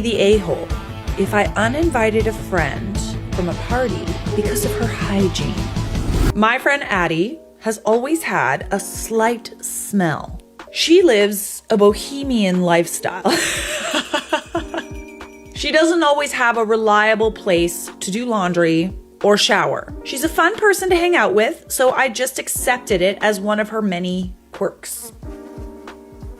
be the a-hole if I uninvited a friend from a party because of her hygiene. My friend Addie has always had a slight smell. She lives a bohemian lifestyle. She doesn't always have a reliable place to do laundry or shower. She's a fun person to hang out with, so I just accepted it as one of her many quirks.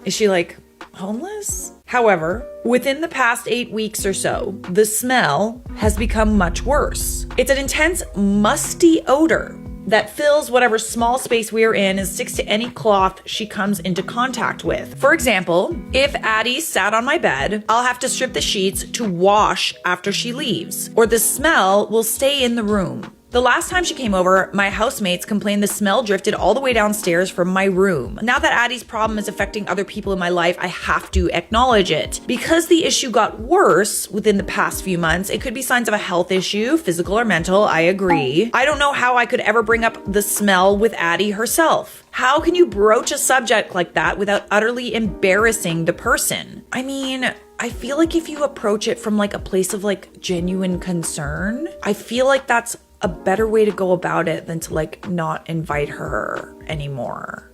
Is she like homeless? However, within the past 8 weeks or so, the smell has become much worse. It's an intense, musty odor that fills whatever small space we are in and sticks to any cloth she comes into contact with. For example, if Addie sat on my bed, I'll have to strip the sheets to wash after she leaves, or the smell will stay in the room. The last time she came over, my housemates complained the smell drifted all the way downstairs from my room. Now that Addie's problem is affecting other people in my life, I have to acknowledge it. Because the issue got worse within the past few months, it could be signs of a health issue, physical or mental, I agree. I don't know how I could ever bring up the smell with Addie herself. How can you broach a subject like that without utterly embarrassing the person? I mean, I feel like if you approach it from like a place of like genuine concern, I feel like that's a better way to go about it than to like not invite her anymore.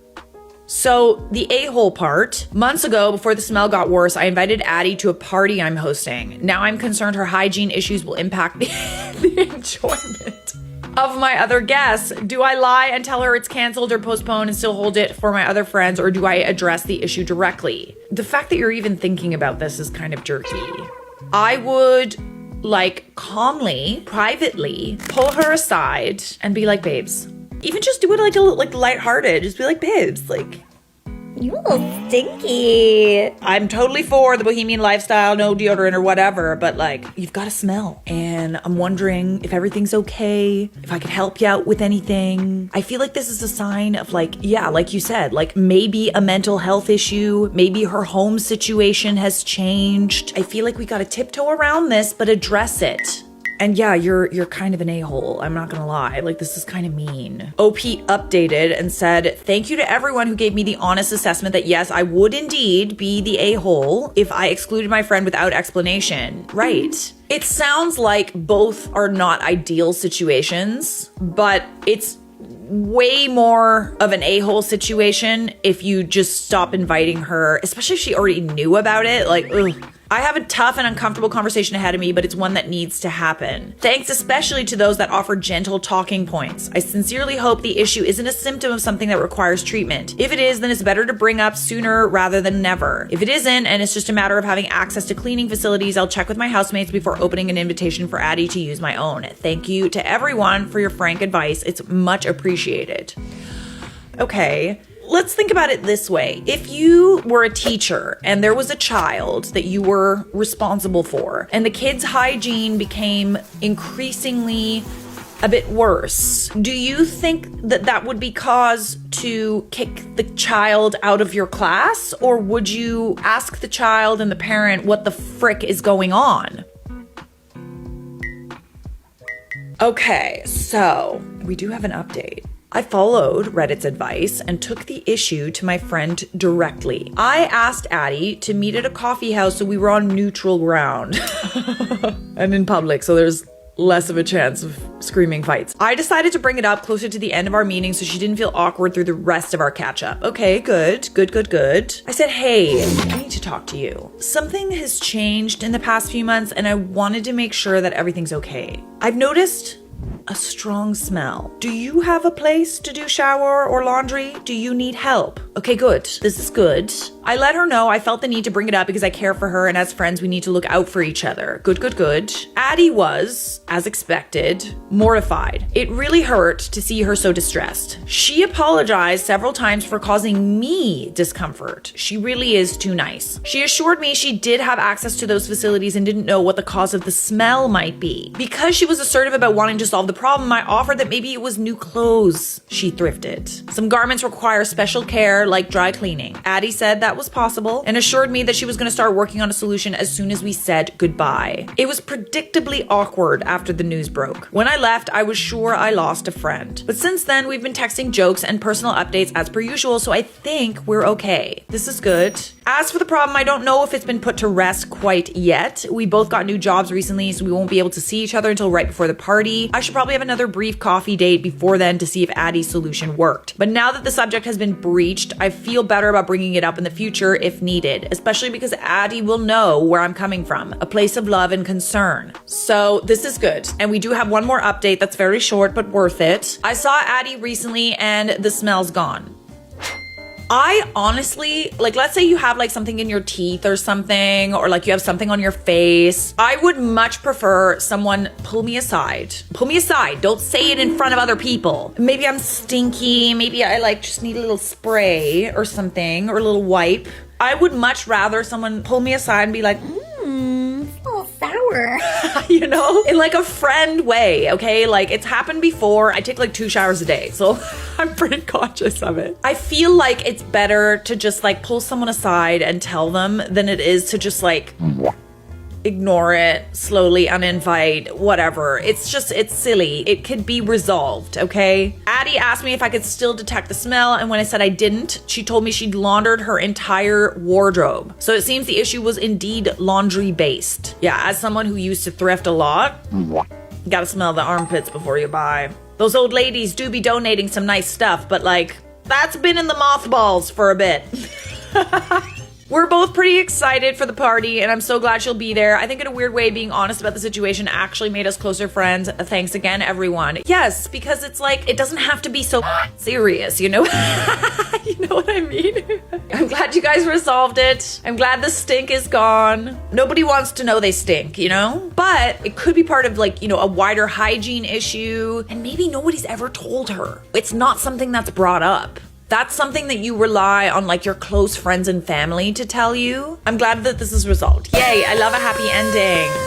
So the a-hole part, months ago before the smell got worse, I invited Addie to a party I'm hosting. Now I'm concerned her hygiene issues will impact the enjoyment of my other guests. Do I lie and tell her it's canceled or postponed and still hold it for my other friends, or do I address the issue directly? The fact that you're even thinking about this is kind of jerky. I would like calmly, privately pull her aside and be like, babes, even just do it like a little like lighthearted. Just be like, babes, like, you a little stinky. I'm totally for the bohemian lifestyle, no deodorant or whatever, but like, you've got to smell. And I'm wondering if everything's okay, if I could help you out with anything. I feel like this is a sign of like, yeah, like you said, like maybe a mental health issue, maybe her home situation has changed. I feel like we got to tiptoe around this, but address it. And yeah, you're kind of an a-hole. I'm not gonna lie. Like, this is kind of mean. OP updated and said, thank you to everyone who gave me the honest assessment that yes, I would indeed be the a-hole if I excluded my friend without explanation. Right. It sounds like both are not ideal situations, but it's way more of an a-hole situation if you just stop inviting her, especially if she already knew about it. Like, ugh. I have a tough and uncomfortable conversation ahead of me, but it's one that needs to happen. Thanks especially to those that offer gentle talking points. I sincerely hope the issue isn't a symptom of something that requires treatment. If it is, then it's better to bring up sooner rather than never. If it isn't, and it's just a matter of having access to cleaning facilities, I'll check with my housemates before opening an invitation for Addie to use my own. Thank you to everyone for your frank advice. It's much appreciated. Okay. Let's think about it this way. If you were a teacher and there was a child that you were responsible for, and the kid's hygiene became increasingly a bit worse, do you think that that would be cause to kick the child out of your class? Or would you ask the child and the parent what the frick is going on? Okay, so we do have an update. I followed Reddit's advice and took the issue to my friend directly. I asked Addie to meet at a coffee house so we were on neutral ground and in public, so there's less of a chance of screaming fights. I decided to bring it up closer to the end of our meeting so she didn't feel awkward through the rest of our catch up. Okay, good. I said, hey, I need to talk to you. Something has changed in the past few months and I wanted to make sure that everything's okay. I've noticed a strong smell. Do you have a place to do shower or laundry? Do you need help? Okay, good. This is good. I let her know I felt the need to bring it up because I care for her, and as friends, we need to look out for each other. Good. Addie was, as expected, mortified. It really hurt to see her so distressed. She apologized several times for causing me discomfort. She really is too nice. She assured me she did have access to those facilities and didn't know what the cause of the smell might be. Because she was assertive about wanting to solve the problem, I offered that maybe it was new clothes she thrifted. Some garments require special care, like dry cleaning. Addie said that was possible and assured me that she was going to start working on a solution as soon as we said goodbye. It was predictably awkward after the news broke. When I left, I was sure I lost a friend. But since then, we've been texting jokes and personal updates as per usual, so I think we're okay. This is good. As for the problem, I don't know if it's been put to rest quite yet. We both got new jobs recently, so we won't be able to see each other until right before the party. I should probably have another brief coffee date before then to see if Addie's solution worked. But now that the subject has been breached, I feel better about bringing it up in the future if needed, especially because Addie will know where I'm coming from, a place of love and concern. So this is good. And we do have one more update that's very short but worth it. I saw Addie recently and the smell's gone. I honestly, like, let's say you have like something in your teeth or something, or like you have something on your face. I would much prefer someone pull me aside. Pull me aside. Don't say it in front of other people. Maybe I'm stinky. Maybe I like just need a little spray or something, or a little wipe. I would much rather someone pull me aside and be like, it's a little sour. you know, in like a friend way, okay? Like, it's happened before. I take like 2 showers a day, so I'm pretty conscious of it. I feel like it's better to just like pull someone aside and tell them than it is to just like ignore it, slowly uninvite, whatever. It's silly. It could be resolved, okay? Addie asked me if I could still detect the smell, and when I said I didn't, she told me she'd laundered her entire wardrobe. So it seems the issue was indeed laundry-based. Yeah, as someone who used to thrift a lot, you gotta smell the armpits before you buy. Those old ladies do be donating some nice stuff, but like, that's been in the mothballs for a bit. We're both pretty excited for the party, and I'm so glad she'll be there. I think in a weird way, being honest about the situation actually made us closer friends. Thanks again, everyone. Yes, because it's like, it doesn't have to be so serious, you know? You know what I mean? I'm glad you guys resolved it. I'm glad the stink is gone. Nobody wants to know they stink, you know? But it could be part of like, you know, a wider hygiene issue, and maybe nobody's ever told her. It's not something that's brought up. That's something that you rely on like your close friends and family to tell you. I'm glad that this is resolved. Yay, I love a happy ending.